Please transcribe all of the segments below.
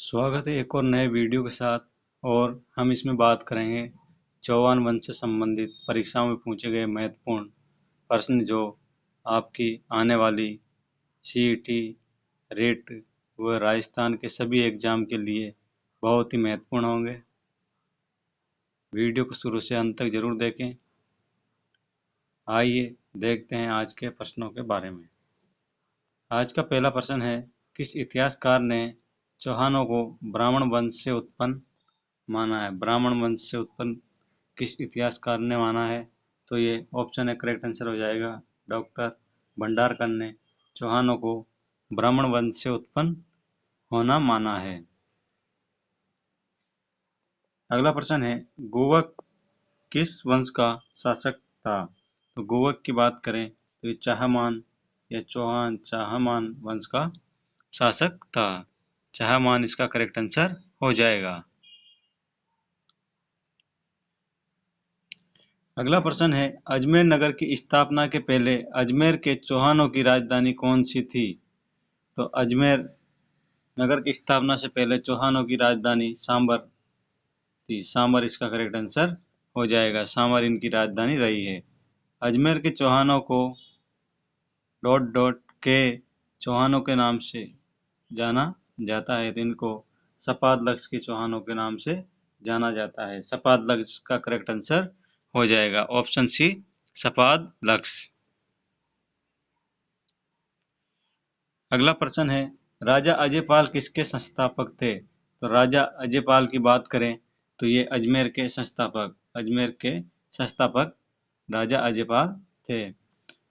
स्वागत है एक और नए वीडियो के साथ। और हम इसमें बात करेंगे चौहान वंश से संबंधित परीक्षाओं में पूछे गए महत्वपूर्ण प्रश्न जो आपकी आने वाली सीईटी, रेट व राजस्थान के सभी एग्जाम के लिए बहुत ही महत्वपूर्ण होंगे। वीडियो को शुरू से अंत तक जरूर देखें। आइए देखते हैं आज के प्रश्नों के बारे में। आज का पहला प्रश्न है, किस इतिहासकार ने चौहानों को ब्राह्मण वंश से उत्पन्न माना है? ब्राह्मण वंश से उत्पन्न किस इतिहासकार ने माना है? तो ये ऑप्शन है करेक्ट आंसर हो जाएगा डॉक्टर भंडारकर ने चौहानों को ब्राह्मण वंश से उत्पन्न होना माना है। अगला प्रश्न है, गोवक किस वंश का शासक था? तो गोवक की बात करें तो ये चाहमान या चौहान चाहमान वंश का शासक था। चाहमान इसका करेक्ट आंसर हो जाएगा। अगला प्रश्न है, अजमेर नगर की स्थापना के पहले अजमेर के चौहानों की राजधानी कौन सी थी? तो अजमेर नगर की स्थापना से पहले चौहानों की राजधानी सांबर थी। सांबर इसका करेक्ट आंसर हो जाएगा। सांबर इनकी राजधानी रही है। अजमेर के चौहानों को ... के चौहानों के नाम से जाना जाता है, तो इनको सपाद के चौहानों के नाम से जाना जाता है। सपाद का करेक्ट आंसर हो जाएगा ऑप्शन सी, सपाद लक्ष। अगला प्रश्न है, राजा अजयपाल किसके संस्थापक थे? तो राजा अजयपाल की बात करें तो ये अजमेर के संस्थापक राजा अजयपाल थे।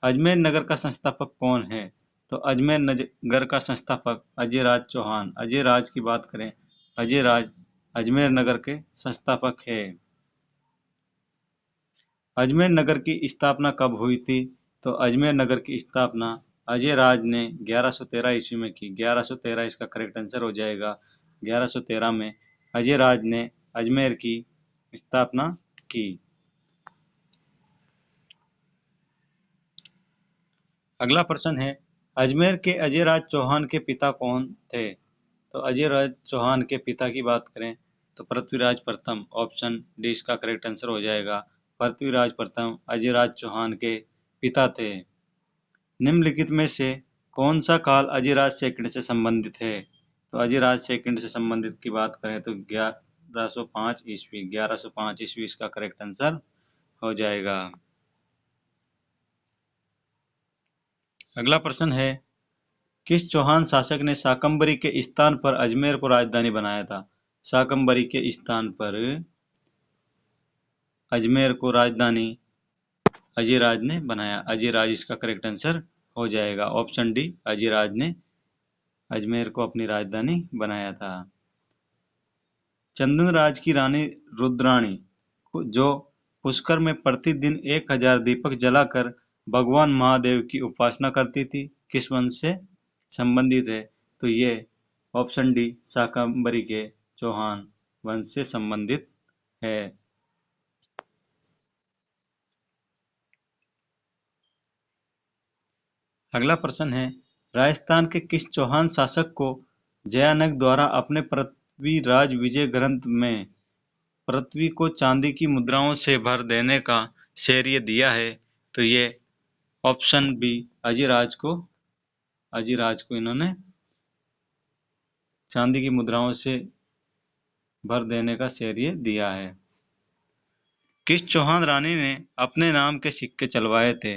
अजमेर नगर का संस्थापक कौन है? तो अजमेर नगर का संस्थापक अजयराज चौहान। अजयराज की बात करें, अजयराज अजमेर नगर के संस्थापक है। अजमेर नगर की स्थापना कब हुई थी? तो अजमेर नगर की स्थापना अजयराज ने 1113 ईस्वी में की। 1113 इसका करेक्ट आंसर हो जाएगा। 1113 में अजयराज ने अजमेर की स्थापना की। अगला प्रश्न है, अजमेर के अजयराज चौहान के पिता कौन थे? तो अजयराज चौहान के पिता की बात करें तो पृथ्वीराज प्रथम। ऑप्शन डी इसका करेक्ट आंसर हो जाएगा। पृथ्वीराज प्रथम अजयराज चौहान के पिता थे। निम्नलिखित में से कौन सा काल अजयराज सेकंड से संबंधित है? तो अजयराज सेकंड से संबंधित की बात करें तो 1105 ईस्वी। 1105 ईस्वी इसका करेक्ट आंसर हो जाएगा। अगला प्रश्न है, किस चौहान शासक ने शाकंभरी के स्थान पर अजमेर को राजधानी बनाया था? शाकंभरी के स्थान पर अजमेर को राजधानी अजयराज ने बनाया। अजयराज इसका करेक्ट आंसर हो जाएगा ऑप्शन डी, अजयराज ने अजमेर को अपनी राजधानी बनाया था। चंदनराज की रानी रुद्राणी जो पुष्कर में प्रतिदिन 1000 दीपक जलाकर भगवान महादेव की उपासना करती थी, किस वंश से संबंधित है? तो ये ऑप्शन डी, शाकंभरी के चौहान वंश से संबंधित है। अगला प्रश्न है, राजस्थान के किस चौहान शासक को जयानक द्वारा अपने पृथ्वीराज विजय ग्रंथ में पृथ्वी को चांदी की मुद्राओं से भर देने का श्रेय दिया है? तो ये ऑप्शन बी, अजयराज को इन्होंने चांदी की मुद्राओं से भर देने का श्रेय दिया है। किस चौहान रानी ने अपने नाम के सिक्के चलवाए थे?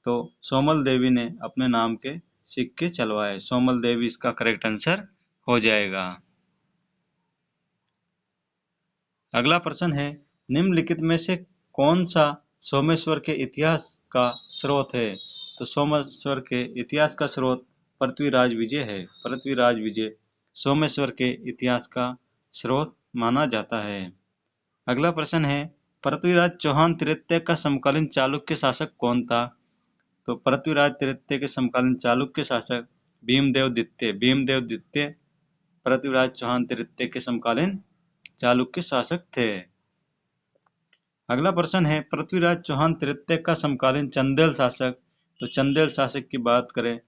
तो सोमल देवी ने अपने नाम के सिक्के चलवाए। सोमल देवी इसका करेक्ट आंसर हो जाएगा। अगला प्रश्न है, निम्नलिखित में से कौन सा सोमेश्वर के इतिहास का स्रोत है? तो सोमेश्वर के इतिहास का स्रोत पृथ्वीराज विजय है। पृथ्वीराज विजय सोमेश्वर के इतिहास का स्रोत माना जाता है। अगला प्रश्न है, पृथ्वीराज चौहान तृतीय का समकालीन चालुक्य शासक कौन था? तो पृथ्वीराज तृतीय के समकालीन चालुक्य शासक भीमदेव द्वितीय पृथ्वीराज चौहान तृतीय के समकालीन चालुक्य शासक थे। अगला प्रश्न है, पृथ्वीराज चौहान तृतीय का समकालीन चंदेल शासक। तो चंदेल शासक की बात करें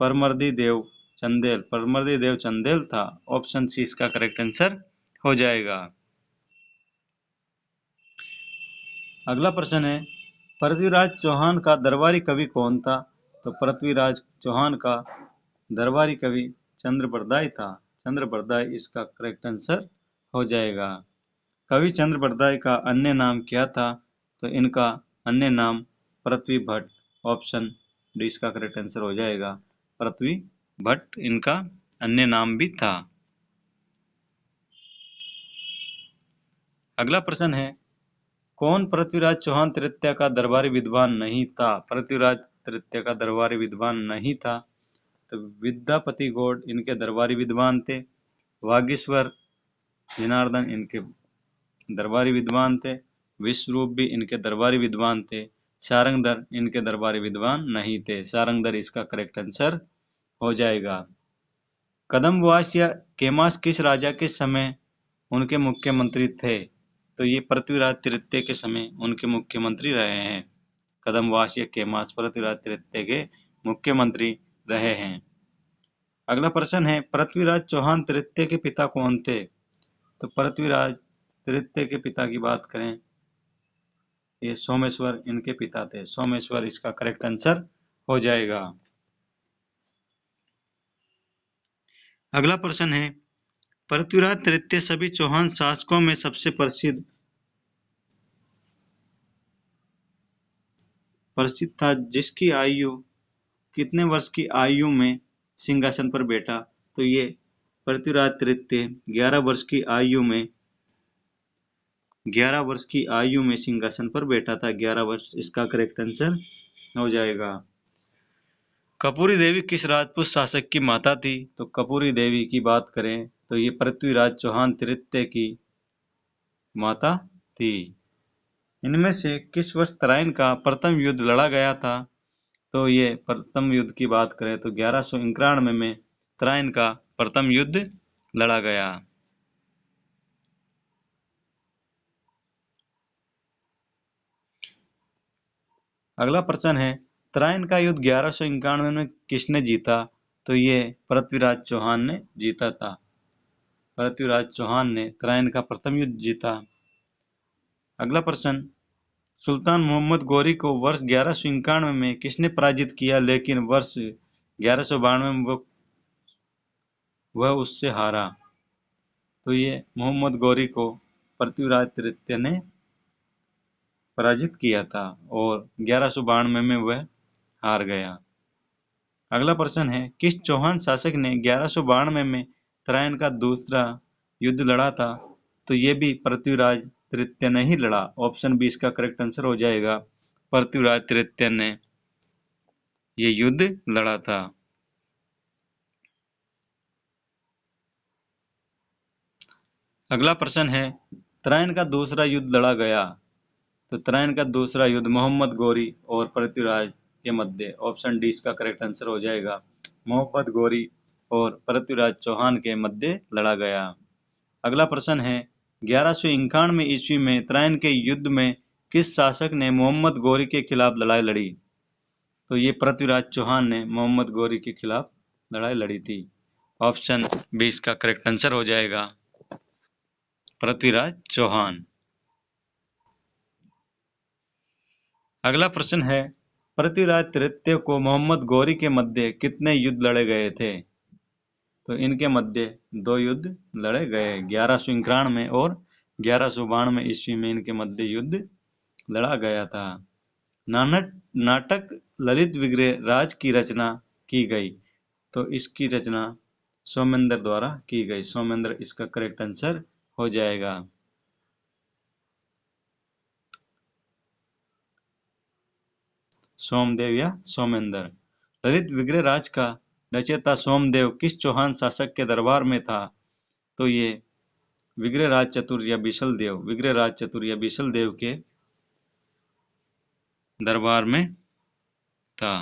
परमर्दी देव चंदेल, परमर्दी देव चंदेल था। ऑप्शन सी इसका करेक्ट आंसर हो जाएगा। अगला प्रश्न है, पृथ्वीराज चौहान का दरबारी कवि कौन था? तो पृथ्वीराज चौहान का दरबारी कवि चंद्रबरदाई था। चंद्रबरदाई इसका करेक्ट आंसर हो जाएगा। कवि चंद्रबरदाई का अन्य नाम क्या था? तो इनका अन्य नाम पृथ्वी भट्ट। ऑप्शन डी इसका करेक्ट आंसर हो जाएगा। पृथ्वी भट्ट इनका अन्य नाम भी था। अगला प्रश्न है, कौन पृथ्वीराज चौहान तृतीय का दरबारी विद्वान नहीं था? पृथ्वीराज तृतीय का दरबारी विद्वान नहीं था। तो विद्यापति गौड़ इनके दरबारी विद्वान थे। वागीश्वर जनार्दन इनके दरबारी विद्वान थे। विश्वरूप भी इनके दरबारी विद्वान थे। सारंगधर इनके दरबारी विद्वान नहीं थे। सारंगधर इसका करेक्ट आंसर हो जाएगा। कदम्बवास या केमास किस राजा के समय उनके मुख्यमंत्री थे? तो ये पृथ्वीराज तृतीय के समय उनके मुख्यमंत्री रहे हैं। कदम्बवास या केमास पृथ्वीराज तृतीय के मुख्यमंत्री रहे हैं। अगला प्रश्न है, पृथ्वीराज चौहान तृतीय के पिता कौन थे? तो पृथ्वीराज तृतीय के पिता की बात करें, ये सोमेश्वर इनके पिता थे। सोमेश्वर इसका करेक्ट आंसर हो जाएगा। अगला प्रश्न है, पृथ्वीराज तृतीय सभी चौहान शासकों में सबसे प्रसिद्ध था, जिसकी आयु कितने वर्ष की आयु में सिंहासन पर बैठा? तो ये पृथ्वीराज तृतीय 11 वर्ष की आयु में सिंहासन पर बैठा था। 11 वर्ष इसका करेक्ट आंसर हो जाएगा। कपूरी देवी किस राजपूत शासक की माता थी? तो कपूरी देवी की बात करें तो ये पृथ्वीराज चौहान तृतीय की माता थी। इनमें से किस वर्ष तराइन का प्रथम युद्ध लड़ा गया था? तो ये प्रथम युद्ध की बात करें तो 1191 में तराइन का प्रथम युद्ध लड़ा गया। अगला प्रश्न है, तराइन का युद्ध 1191 में किसने जीता? तो ये पृथ्वीराज चौहान ने जीता था। पृथ्वीराज चौहान ने तराइन का प्रथम युद्ध जीता। अगला प्रश्न, सुल्तान मोहम्मद गौरी को वर्ष 1191 में किसने पराजित किया, लेकिन वर्ष 1192 में वह उससे हारा? तो ये मोहम्मद गौरी को पृथ्वीराज तृतीय ने पराजित किया था और 1192 में वह हार गया। अगला प्रश्न है, किस चौहान शासक ने 1192 में तराइन का दूसरा युद्ध लड़ा था? तो ये भी पृथ्वीराज तृतीय ने ही लड़ा। ऑप्शन बी इसका करेक्ट आंसर हो जाएगा। पृथ्वीराज तृतीय ने ये युद्ध लड़ा था। अगला प्रश्न है, तराइन का दूसरा युद्ध लड़ा गया। तो तराइन का दूसरा युद्ध मोहम्मद गौरी और पृथ्वीराज के मध्य। ऑप्शन डी इसका करेक्ट आंसर हो जाएगा। मोहम्मद गौरी और पृथ्वीराज चौहान के मध्य लड़ा गया। अगला प्रश्न है, 1191 ईस्वी में तराइन के युद्ध में किस शासक ने मोहम्मद गौरी के खिलाफ लड़ाई लड़ी? तो ये पृथ्वीराज चौहान ने मोहम्मद गौरी के खिलाफ लड़ाई लड़ी थी। ऑप्शन बी इसका करेक्ट आंसर हो जाएगा। पृथ्वीराज चौहान। अगला प्रश्न है, पृथ्वीराज तृतीय को मोहम्मद गौरी के मध्य कितने युद्ध लड़े गए थे? तो इनके मध्य 2 युद्ध लड़े गए। 1191 में और 1192 ईस्वी में इनके मध्य युद्ध लड़ा गया था। नाटक ललित विग्रह राज की रचना की गई। तो इसकी रचना सोमेंद्र द्वारा की गई। सोमेंद्र इसका करेक्ट आंसर हो जाएगा। सोमदेव या सोमेंद्र। ललित विग्रह राज का रचयिता सोमदेव किस चौहान शासक के दरबार में था? तो ये विग्रहराज चतुर या बिसल देव, विग्रहराज चतुर या बिसल देव के दरबार में था।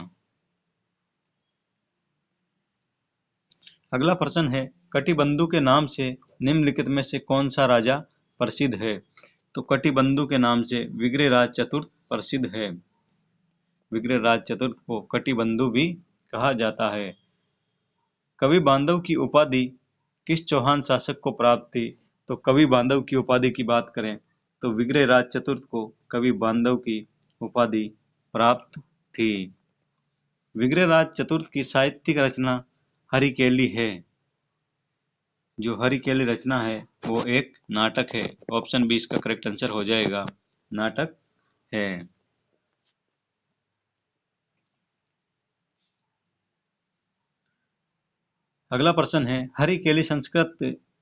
अगला प्रश्न है, कटिबंधु के नाम से निम्नलिखित में से कौन सा राजा प्रसिद्ध है? तो कटिबंधु के नाम से विग्रहराज चतुर्थ प्रसिद्ध है। विग्रहराज चतुर्थ को कटिबंधु भी कहा जाता है। कवि बांधव की उपाधि किस चौहान शासक को प्राप्त थी? तो कवि बांधव की उपाधि की बात करें तो विग्रहराज चतुर्थ को कवि बांधव की उपाधि प्राप्त थी। विग्रहराज चतुर्थ की साहित्यिक रचना हरिकेली है। जो हरिकेली रचना है वो एक नाटक है। ऑप्शन बी इसका करेक्ट आंसर हो जाएगा, नाटक है। अगला प्रश्न है, हरिकेली संस्कृत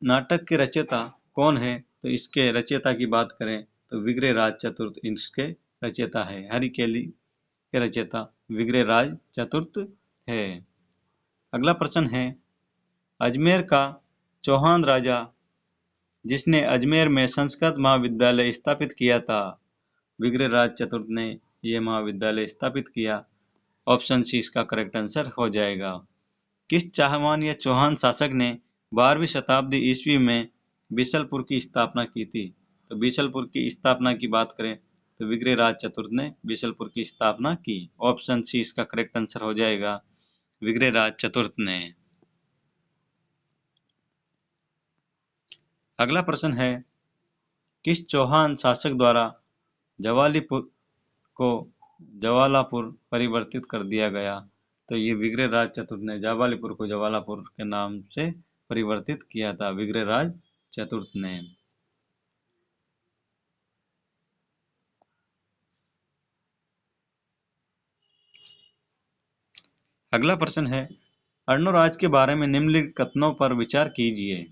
नाटक के रचयिता कौन है? तो इसके रचयिता की बात करें तो विग्रहराज चतुर्थ इसके रचयिता है। हरिकेली के रचयिता विग्रहराज चतुर्थ है। अगला प्रश्न है, अजमेर का चौहान राजा जिसने अजमेर में संस्कृत महाविद्यालय स्थापित किया था, विग्रहराज चतुर्थ ने यह महाविद्यालय स्थापित किया। ऑप्शन सी इसका करेक्ट आंसर हो जाएगा। किस चाहमान या चौहान शासक ने 12वीं शताब्दी ईस्वी में बीसलपुर की स्थापना की थी? तो बीसलपुर की स्थापना की बात करें तो विग्रहराज चतुर्थ ने बीसलपुर की स्थापना की। ऑप्शन सी इसका करेक्ट आंसर हो जाएगा, विग्रहराज चतुर्थ ने। अगला प्रश्न है, किस चौहान शासक द्वारा जवालीपुर को जवालापुर परिवर्तित कर दिया गया? तो ये विग्रहराज चतुर्थ ने जवालीपुर को जवालापुर के नाम से परिवर्तित किया था, विग्रहराज चतुर्थ ने। अगला प्रश्न है, अर्णोराज के बारे में निम्नलिखित कथनों पर विचार कीजिए।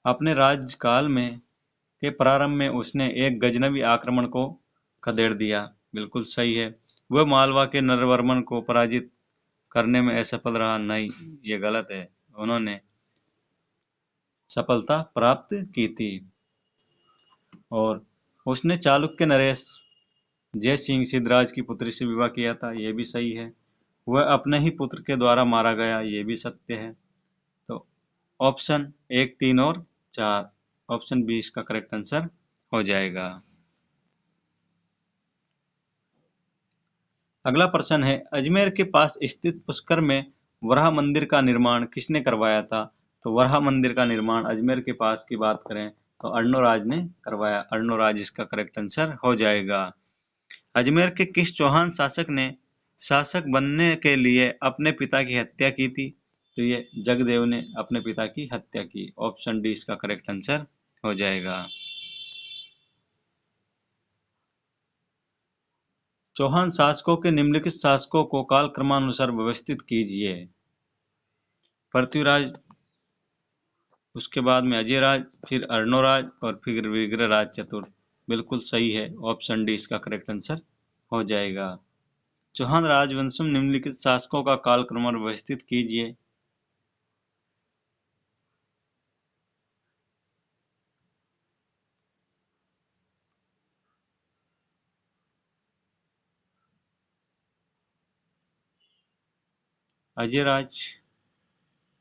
अपने राज्यकाल में के प्रारंभ में उसने एक गजनवी आक्रमण को खदेड़ दिया, बिल्कुल सही है। वह मालवा के नरवर्मन को पराजित करने में असफल रहा, नहीं, ये गलत है। उन्होंने सफलता प्राप्त की थी। और उसने चालुक्य नरेश जय सिंह सिद्धराज की पुत्री से विवाह किया था, ये भी सही है। वह अपने ही पुत्र के द्वारा मारा गया, ये भी सत्य है। तो ऑप्शन 1, 3 और 4, ऑप्शन बी इसका करेक्ट आंसर हो जाएगा। अगला प्रश्न है, अजमेर के पास स्थित पुष्कर में वराह मंदिर का निर्माण किसने करवाया था? तो वराह मंदिर का निर्माण अजमेर के पास की बात करें तो अर्णोराज ने करवाया। अर्णोराज इसका करेक्ट आंसर हो जाएगा। अजमेर के किस चौहान शासक ने शासक बनने के लिए अपने पिता की हत्या की थी? तो ये जगदेव ने अपने पिता की हत्या की। ऑप्शन डी इसका करेक्ट आंसर हो जाएगा। चौहान शासकों के निम्नलिखित शासकों को कालक्रमानुसार व्यवस्थित कीजिए। पृथ्वीराज, उसके बाद में अजयराज, फिर अर्णोराज और फिर विग्रहराज चतुर्थ। बिल्कुल सही है, ऑप्शन डी इसका करेक्ट आंसर हो जाएगा। चौहान राजवंश में निम्नलिखित शासकों का कालक्रम व्यवस्थित कीजिए। अजयराज,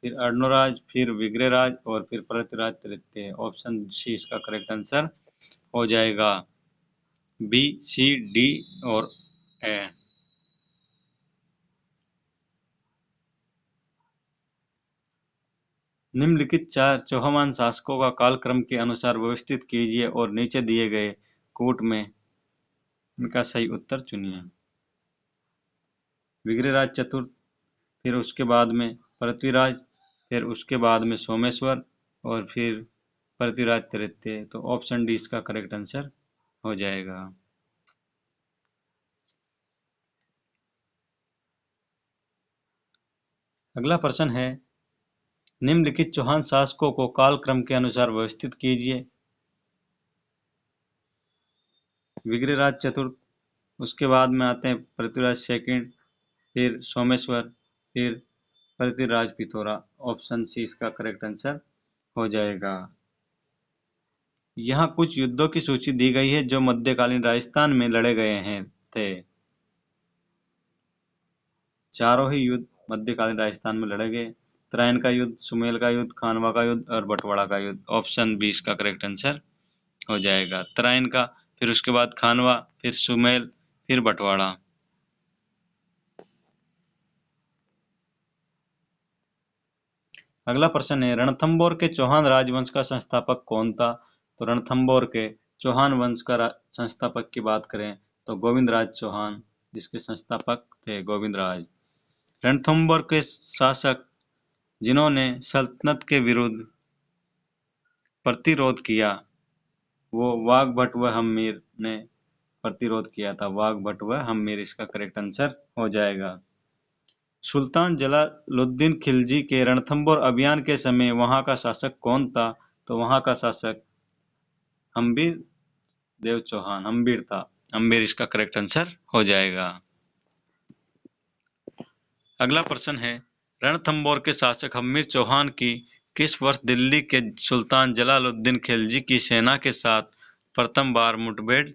फिर अर्णोराज, फिर विग्रहराज और फिर पृथ्वीराज तृतीय। ऑप्शन सी इसका करेक्ट आंसर हो जाएगा। बी, सी, डी और ए। निम्नलिखित 4 चौहान शासकों का कालक्रम के अनुसार व्यवस्थित कीजिए और नीचे दिए गए कूट में इनका सही उत्तर चुनिए। विग्रहराज चतुर्थ, फिर उसके बाद में पृथ्वीराज, फिर उसके बाद में सोमेश्वर और फिर पृथ्वीराज तृतीय। तो ऑप्शन डी इसका करेक्ट आंसर हो जाएगा। अगला प्रश्न है, निम्नलिखित चौहान शासकों को कालक्रम के अनुसार व्यवस्थित कीजिए। विग्रहराज चतुर्थ, उसके बाद में आते हैं पृथ्वीराज सेकंड, फिर सोमेश्वर, फिर पृथ्वीराज पिथौरा। ऑप्शन सी इसका करेक्ट आंसर हो जाएगा। यहाँ कुछ युद्धों की सूची दी गई है जो मध्यकालीन राजस्थान में लड़े गए हैं थे। चारों ही युद्ध मध्यकालीन राजस्थान में लड़े गए। त्रायन का युद्ध, सुमेल का युद्ध, खानवा का युद्ध और बटवाड़ा का युद्ध। ऑप्शन बी इसका करेक्ट आंसर हो जाएगा। त्रायन का, फिर उसके बाद खानवा, फिर सुमेल, फिर बटवाड़ा। अगला प्रश्न है, रणथंभौर के चौहान राजवंश का संस्थापक कौन था? तो रणथंभौर के चौहान वंश का संस्थापक की बात करें तो गोविंदराज चौहान जिसके संस्थापक थे गोविंदराज। रणथंभौर के शासक जिन्होंने सल्तनत के विरुद्ध प्रतिरोध किया वो वाघ भट्ट व हम्मीर ने प्रतिरोध किया था। वाघ भट्ट व हम्मीर इसका करेक्ट आंसर हो जाएगा। सुल्तान जलालुद्दीन खिलजी के रणथंभौर अभियान के समय वहां का शासक कौन था? तो वहां का शासक हम्बीर देव चौहान हम्बीर था। हम्बीर इसका करेक्ट आंसर हो जाएगा। अगला प्रश्न है, रणथंभौर के शासक हम्मीर चौहान की किस वर्ष दिल्ली के सुल्तान जलालुद्दीन खिलजी की सेना के साथ प्रथम बार मुठभेड़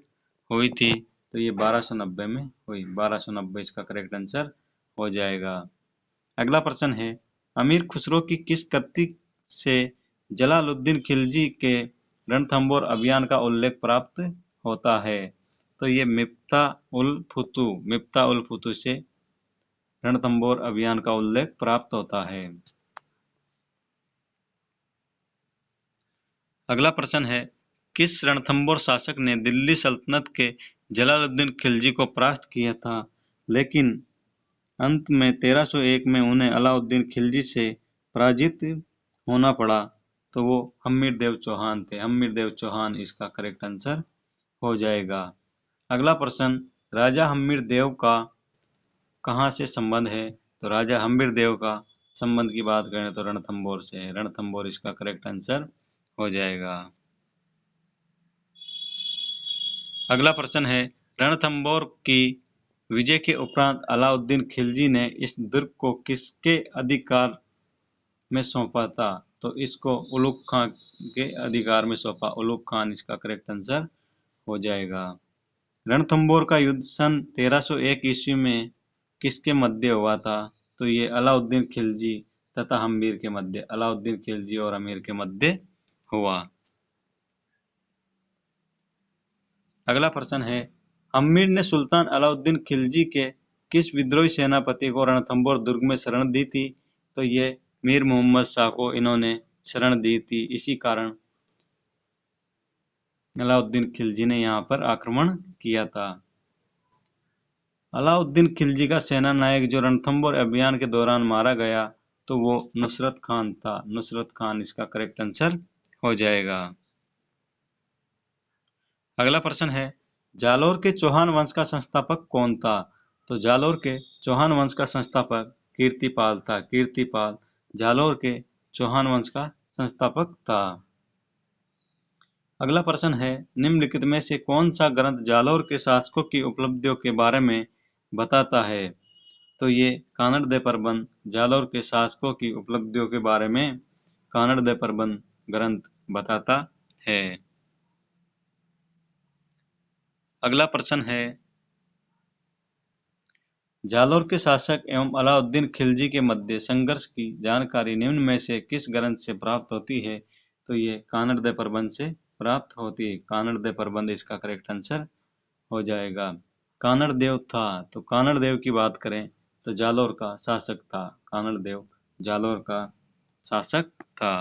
हुई थी? तो ये 1290 में हुई। 1290 इसका करेक्ट आंसर हो जाएगा। अगला प्रश्न है, अमीर खुसरो की किस कृति से जलालुद्दीन खिलजी के रणथंभौर अभियान का उल्लेख प्राप्त होता है? तो ये मिफ्ता उल फुतू से रणथंभौर अभियान का उल्लेख प्राप्त होता है। अगला प्रश्न है, किस रणथंभौर शासक ने दिल्ली सल्तनत के जलालुद्दीन खिलजी को परास्त किया था, लेकिन अंत में 1301 में उन्हें अलाउद्दीन खिलजी से पराजित होना पड़ा? तो वो हम्मीर देव चौहान थे। हम्मीर देव चौहान इसका करेक्ट आंसर हो जाएगा। अगला प्रश्न, राजा हम्मीर देव का कहाँ से संबंध है? तो राजा हम्मीर देव का संबंध की बात करें तो रणथंभौर से है। रणथंभौर इसका करेक्ट आंसर हो जाएगा। अगला प्रश्न है, रणथंभौर की विजय के उपरांत अलाउद्दीन खिलजी ने इस दुर्ग को किसके अधिकार में सौंपा था? तो इसको उलुग खान के अधिकार में सौंपा। उलुग खान इसका करेक्ट आंसर हो जाएगा। रणथंभौर का युद्ध सन 1301 ईस्वी में किसके मध्य हुआ था? तो ये अलाउद्दीन खिलजी तथा हम्मीर के मध्य, अलाउद्दीन खिलजी और हम्मीर के मध्य हुआ। अगला प्रश्न है, हम्मीर ने सुल्तान अलाउद्दीन खिलजी के किस विद्रोही सेनापति को रणथंभौर दुर्ग में शरण दी थी? तो ये मीर मोहम्मद शाह को इन्होंने शरण दी थी। इसी कारण अलाउद्दीन खिलजी ने यहाँ पर आक्रमण किया था। अलाउद्दीन खिलजी का सेना नायक जो रणथंभौर अभियान के दौरान मारा गया तो वो नुसरत खान था। नुसरत खान इसका करेक्ट आंसर हो जाएगा। अगला प्रश्न है, जालोर के चौहान वंश का संस्थापक कौन था? तो जालोर के चौहान वंश का संस्थापक कीर्तिपाल था। कीर्तिपाल जालोर के चौहान वंश का संस्थापक था। अगला प्रश्न है, निम्नलिखित में से कौन सा ग्रंथ जालोर के शासकों की उपलब्धियों के बारे में बताता है? तो ये कानड़ दे प्रबंध जालोर के शासकों की उपलब्धियों के बारे में कानड़ दे प्रबंध ग्रंथ बताता है। अगला प्रश्न है, जालोर के शासक एवं अलाउद्दीन खिलजी के मध्य संघर्ष की जानकारी निम्न में से किस ग्रंथ से प्राप्त होती है? तो ये कानड़ दे प्रबंध से प्राप्त होती है। कानड़ दे प्रबंध इसका करेक्ट आंसर हो जाएगा। कानड़ देव था, तो कानड़ देव की बात करें तो जालोर का शासक था। कानड़ देव जालोर का शासक था।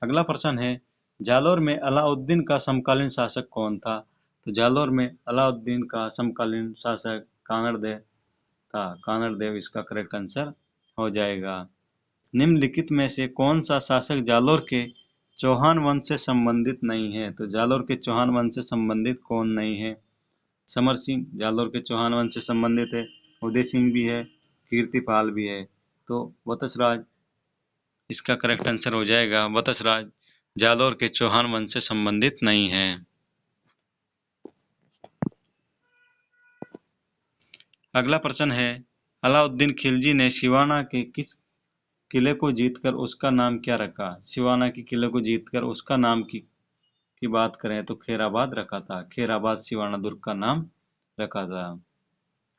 अगला प्रश्न है, जालोर में अलाउद्दीन का समकालीन शासक कौन था? तो जालोर में अलाउद्दीन का समकालीन शासक कानड़ देव था। कानड़ देव इसका करेक्ट आंसर हो जाएगा। निम्नलिखित में से कौन सा शासक जालोर के चौहान वंश से संबंधित नहीं है? तो जालोर के चौहान वंश से संबंधित कौन नहीं है? समर सिंह जालोर के चौहान वंश से संबंधित है। उदय सिंह भी है, कीर्तिपाल भी है। तो वत्सराज इसका करेक्ट आंसर हो जाएगा। वत्सराज जालोर के चौहान वंश से संबंधित नहीं है। अगला प्रश्न है, अलाउद्दीन खिलजी ने सिवाना के किस किले को जीतकर उसका नाम क्या रखा? सिवाना के किले को जीतकर उसका नाम की बात करें तो खैराबाद रखा था। खैराबाद सिवाना दुर्ग का नाम रखा था।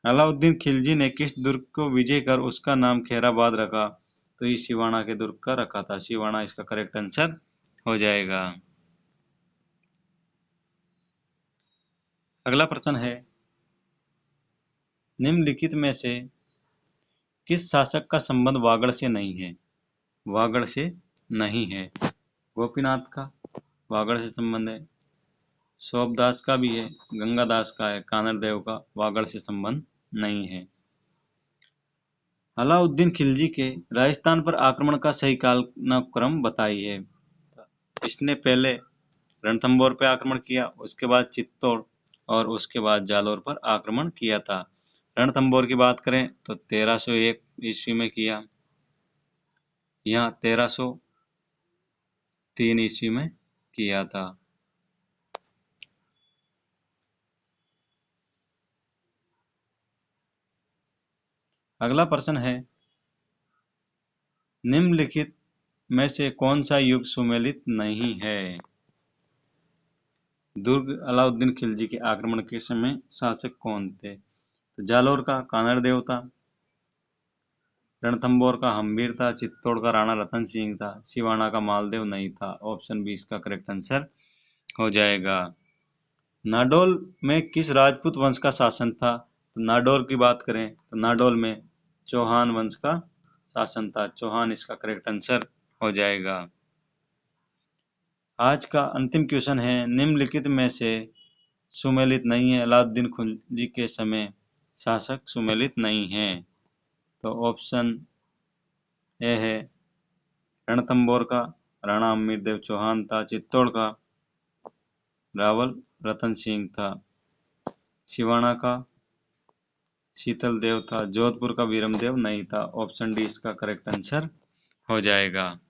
अलाउद्दीन खिलजी ने किस दुर्ग को विजय कर उसका नाम खैराबाद रखा? तो ये सिवाना के दुर्ग का रखा था। सिवाना इसका करेक्ट आंसर हो जाएगा। अगला प्रश्न है, निम्नलिखित में से किस शासक का संबंध वागड़ से नहीं है? वागड़ से नहीं है। गोपीनाथ का वागड़ से संबंध है, सोबदास का भी है, गंगादास का है, कानरदेव का वागड़ से संबंध नहीं है। अलाउद्दीन खिलजी के राजस्थान पर आक्रमण का सही कालक्रम बताइए। इसने पहले रणथंभौर पर आक्रमण किया, उसके बाद चित्तौड़ और उसके बाद जालौर पर आक्रमण किया था। रणथंभौर की बात करें तो 1301 ईस्वी में किया, यहाँ 1303 ईस्वी में किया था। अगला प्रश्न है, निम्नलिखित में से कौन सा युग सुमेलित नहीं है? दुर्ग अलाउद्दीन खिलजी के आक्रमण के समय शासक कौन थे? तो जालौर का कानरदेव था, रणथंभौर का हम्बीर था, चित्तौड़ का राणा रतन सिंह था, सिवाना का मालदेव नहीं था। ऑप्शन बी इसका करेक्ट आंसर हो जाएगा। नाडौल में किस राजपूत वंश का शासन था? तो नाडौल की बात करें तो नाडौल में चौहान वंश का शासन था, चौहान इसका करेक्ट आंसर हो जाएगा। आज का अंतिम क्वेश्चन है, निम्नलिखित में से सुमेलित नहीं है। अलाउद्दीन खिलजी के समय शासक सुमेलित नहीं है। तो ऑप्शन ए है रणथंभौर का राणा अमीरदेव चौहान था, चित्तौड़ का रावल रतन सिंह था, सिवाना का शीतल देव था, जोधपुर का वीरमदेव नहीं था। ऑप्शन डी इसका करेक्ट आंसर हो जाएगा।